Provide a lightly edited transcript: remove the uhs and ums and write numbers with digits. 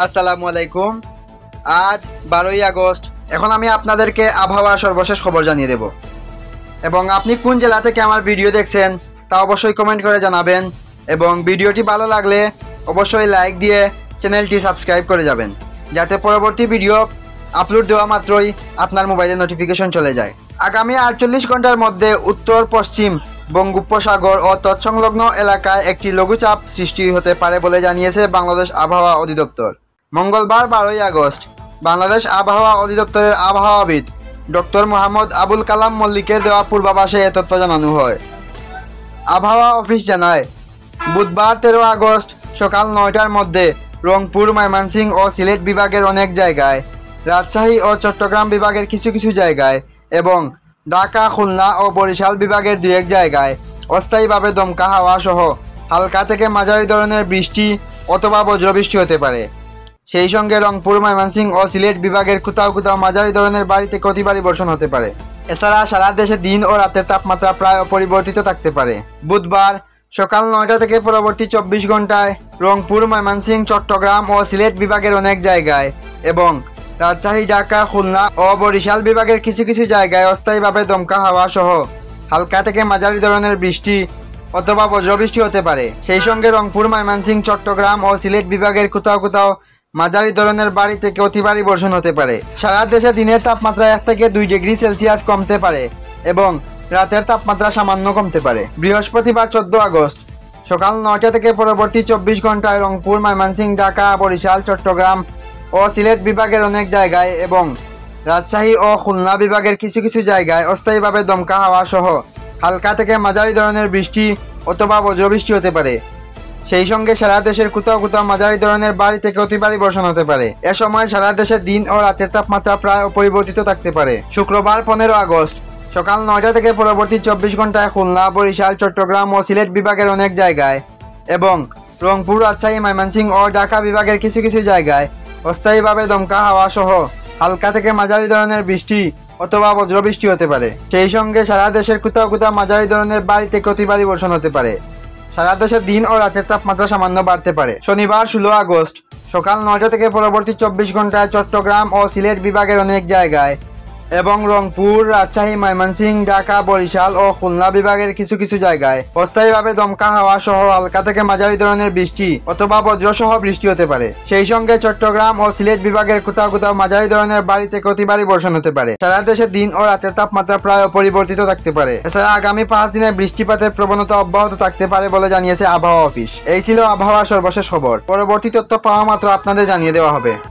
আসসালামু আলাইকুম। আজ 12ই আগস্ট। এখন আমি আপনাদেরকে আবহাওয়ার সর্বশেষ খবর জানিয়ে দেব এবং আপনি কোন জেলা থেকে আমার ভিডিও দেখছেন তা অবশ্যই কমেন্ট করে জানাবেন এবং ভিডিওটি ভালো লাগলে অবশ্যই লাইক দিয়ে চ্যানেলটি সাবস্ক্রাইব করে যাবেন যাতে পরবর্তী ভিডিও আপলোড দেওয়া মাত্রই আপনার মোবাইলে নোটিফিকেশন চলে যায়। আগামী 48 ঘন্টার মধ্যে উত্তর পশ্চিম বঙ্গোপসাগর ও তৎসংলগ্ন এলাকায় একটি লঘুচাপ সৃষ্টি হতে পারে বলে জানিয়েছে বাংলাদেশ আবহাওয়া অধিদপ্তর। মঙ্গলবার 12ই আগস্ট বাংলাদেশ আবহাওয়া অধিদপ্তরের আবহাওয়াবিদ ডক্টর মোহাম্মদ আবুল কালাম মল্লিকের দেওয়া পূর্বাভাসে এ তথ্য জানানো হয়। আবহাওয়া অফিস জানায়, বুধবার 13 আগস্ট সকাল 9টার মধ্যে রংপুর, ময়মনসিংহ ও সিলেট বিভাগের অনেক জায়গায়, রাজশাহী ও চট্টগ্রাম বিভাগের কিছু কিছু জায়গায় এবং ঢাকা, খুলনা ও বরিশাল বিভাগের 2-1 জায়গায় অস্থায়ীভাবে দমকা হাওয়া সহ হালকা থেকে মাঝারি ধরনের বৃষ্টি অথবা বজ্রবৃষ্টি হতে পারে। সেই সঙ্গে রংপুর, ময়মনসিংহ ও সিলেট বিভাগের কোথাও কোথাও মাঝারি ধরনের ভারী থেকে অতি ভারী বর্ষণ হতে পারে। এছাড়া সারা দেশে দিন ও রাতের তাপমাত্রা প্রায় অপরিবর্তিত থাকতে পারে। বুধবার সকাল 9টা থেকে পরবর্তী 24 ঘন্টায় রংপুর, ময়মনসিংহ, চট্টগ্রাম ও সিলেট বিভাগের অনেক জায়গায় এবং রাজশাহী, ঢাকা, খুলনা ও বরিশাল বিভাগের কিছু কিছু জায়গায় অস্থায়ীভাবে দমকা হাওয়া সহ হালকা থেকে মাঝারি ধরনের বৃষ্টি অথবা বজ্রবৃষ্টি হতে পারে। সেই সঙ্গে রংপুর, ময়মনসিংহ, চট্টগ্রাম ও সিলেট বিভাগের কোথাও কোথাও মাঝারি ধরনের ভারী থেকে অতি ভারী বর্ষণ হতে পারে। সারা দেশে দিনের তাপমাত্রা 1 থেকে 2 ডিগ্রি সেলসিয়াস কমতে পারে এবং রাতের তাপমাত্রা সামান্য কমতে পারে। বৃহস্পতিবার 14 আগস্ট সকাল 9টা থেকে পরবর্তী 24 ঘন্টায় রংপুর, ময়মনসিংহ, ঢাকা, বরিশাল, চট্টগ্রাম ও সিলেট বিভাগের অনেক জায়গায় এবং রাজশাহী ও খুলনা বিভাগের কিছু কিছু জায়গায় অস্থায়ীভাবে দমকা হাওয়া সহ হালকা থেকে মাঝারি ধরনের বৃষ্টি অথবা বজ্রবৃষ্টি হতে পারে। সেই সঙ্গে সারা দেশের কোথাও কোথাও মাঝারি ধরনের ভারী থেকে অতি ভারী বর্ষণ হতে পারে। এ সময় সারা দেশে দিন ও রাতের তাপমাত্রা প্রায় অপরিবর্তিত থাকতে পারে। শুক্রবার 15 আগস্ট সকাল 9টা থেকে পরবর্তী 24 ঘন্টায় খুলনা, বরিশাল, চট্টগ্রাম ও সিলেট বিভাগের অনেক জায়গায় এবং রংপুর, রাজশাহী, ময়মনসিংহ ও ঢাকা বিভাগের কিছু কিছু জায়গায় অস্থায়ীভাবে দমকা হাওয়া সহ হালকা থেকে মাঝারি ধরনের বৃষ্টি অথবা বজ্রবৃষ্টি হতে পারে। সেই সঙ্গে সারা দেশের কোথাও কোথাও মাঝারি ধরনের ভারী থেকে অতি ভারী বর্ষণ হতে পারে। সারা দেশে দিন ও রাতের তাপমাত্রা সামান্য বাড়তে পারে। শনিবার 16 আগস্ট সকাল 9টা থেকে পরবর্তী 24 ঘন্টায় চট্টগ্রাম ও সিলেট বিভাগের অনেক জায়গায় এবং রংপুর, রাজশাহী, ময়মনসিংহ, ঢাকা, বরিশাল ও খুলনা বিভাগের কিছু কিছু জায়গায় অস্থায়ীভাবে দমকা হাওয়া সহ হালকা থেকে মাঝারি ধরনের বৃষ্টি অথবা বজ্রসহ বৃষ্টি হতে পারে। সেই সঙ্গে চট্টগ্রাম ও সিলেট বিভাগের কোথাও কোথাও মাঝারি ধরনের ভারী থেকে অতি ভারী বর্ষণ হতে পারে। সারা দেশে দিন ও রাতের তাপমাত্রা প্রায় অপরিবর্তিত থাকতে পারে। এছাড়া আগামী 5 দিনে বৃষ্টিপাতের প্রবণতা অব্যাহত থাকতে পারে বলে জানিয়েছে আবহাওয়া অফিস। এই ছিল আবহাওয়ার সর্বশেষ খবর। পরবর্তী তথ্য পাওয়া মাত্র আপনাদের জানিয়ে দেওয়া হবে।